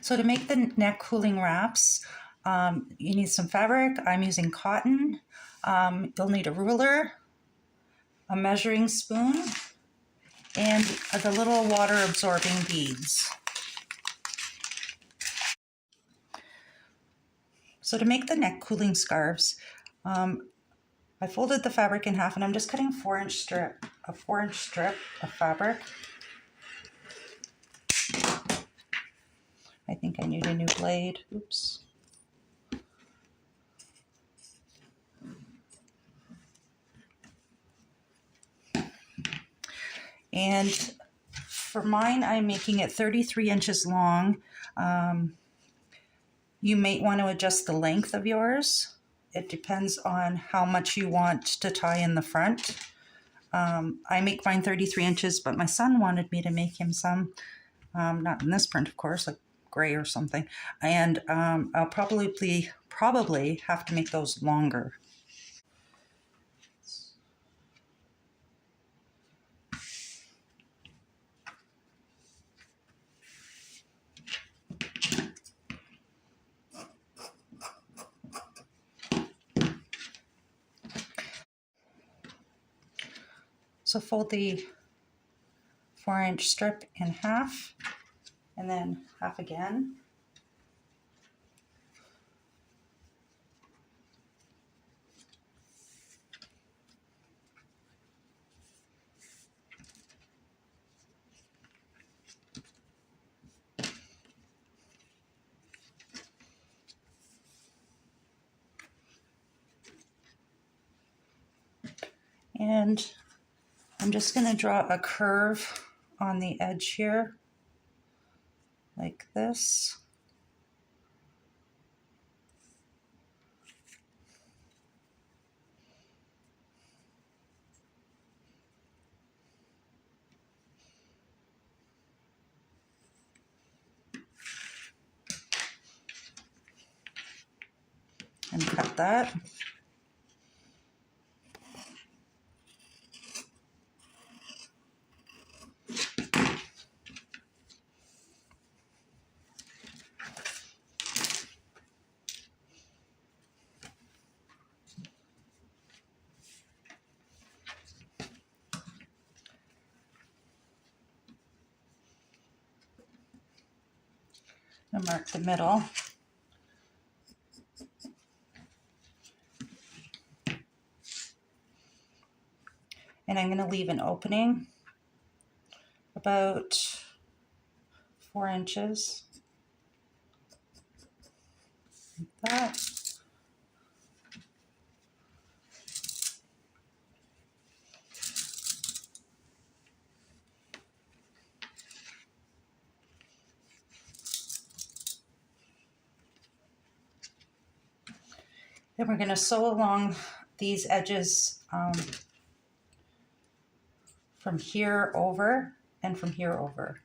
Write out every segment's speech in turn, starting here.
So to make the neck cooling wraps, you need some fabric. I'm using cotton. You'll need a ruler, a measuring spoon, and the little water absorbing beads. So to make the neck cooling scarves, I folded the fabric in half and I'm just cutting a 4-inch strip of fabric. I think I need a new blade. Oops. And for mine, I'm making it 33 inches long. You may want to adjust the length of yours. It depends on how much you want to tie in the front. I make mine 33 inches, but my son wanted me to make him some, not in this print, of course, like gray or something. And I'll probably have to make those longer. So fold the 4-inch strip in half and then half again. And I'm just going to draw a curve on the edge here, like this. And cut that. And mark the middle. And I'm going to leave an opening about 4 inches, like that. Then we're going to sew along these edges from here over and from here over.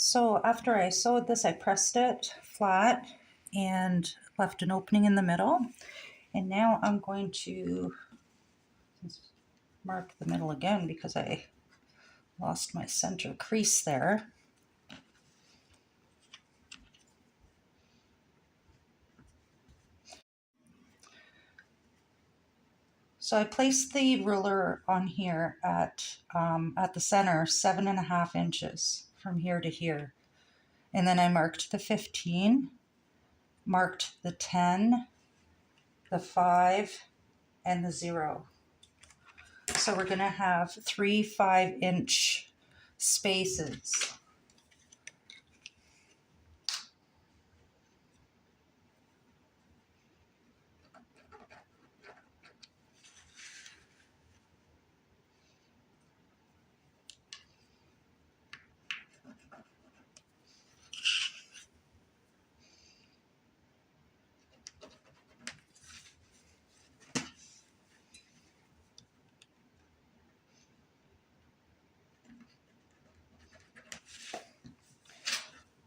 So after I sewed this, I pressed it flat and left an opening in the middle. And now I'm going to mark the middle again because I lost my center crease there. So I placed the ruler on here at the center, 7.5 inches from here to here. And then I marked the 15, marked the 10, the 5, and the 0. So we're gonna have 3 5-inch spaces.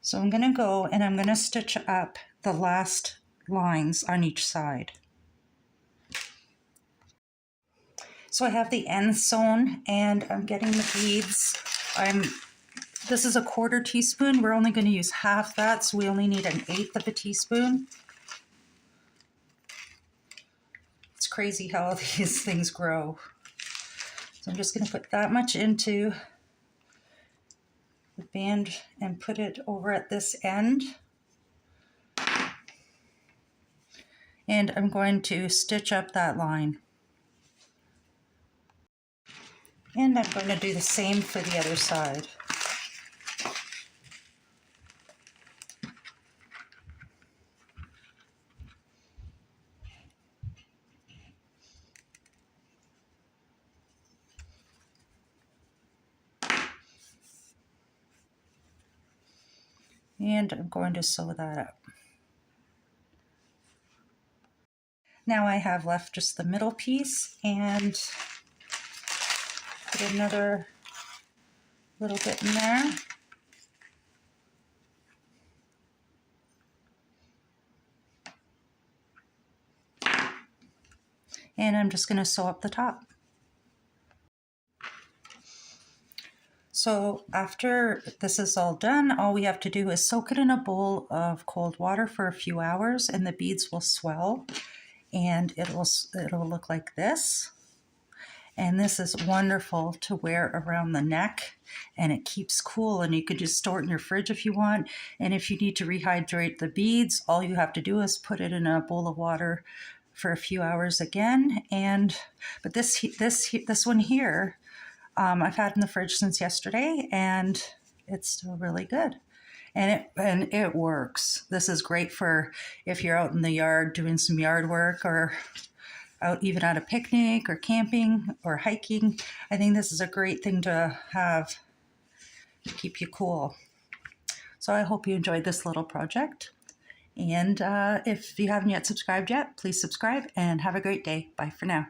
So I'm gonna go and I'm gonna stitch up the last lines on each side. So I have the ends sewn and I'm getting the beads. This is a 1/4 teaspoon. We're only going to use half that, so we only need 1/8 of a teaspoon. It's crazy how these things grow. So I'm just going to put that much into the band and put it over at this end. And I'm going to stitch up that line. And I'm going to do the same for the other side. And I'm going to sew that up. Now I have left just the middle piece and put another little bit in there. And I'm just going to sew up the top. So after this is all done, all we have to do is soak it in a bowl of cold water for a few hours and the beads will swell and it'll look like this. And this is wonderful to wear around the neck and it keeps cool and you could just store it in your fridge if you want. And if you need to rehydrate the beads, all you have to do is put it in a bowl of water for a few hours again. But this one here, I've had in the fridge since yesterday and it's still really good. And it works. This is great for if you're out in the yard doing some yard work or out even at a picnic or camping or hiking. I think this is a great thing to have to keep you cool. So I hope you enjoyed this little project. And if you haven't yet subscribed yet, please subscribe and have a great day. Bye for now.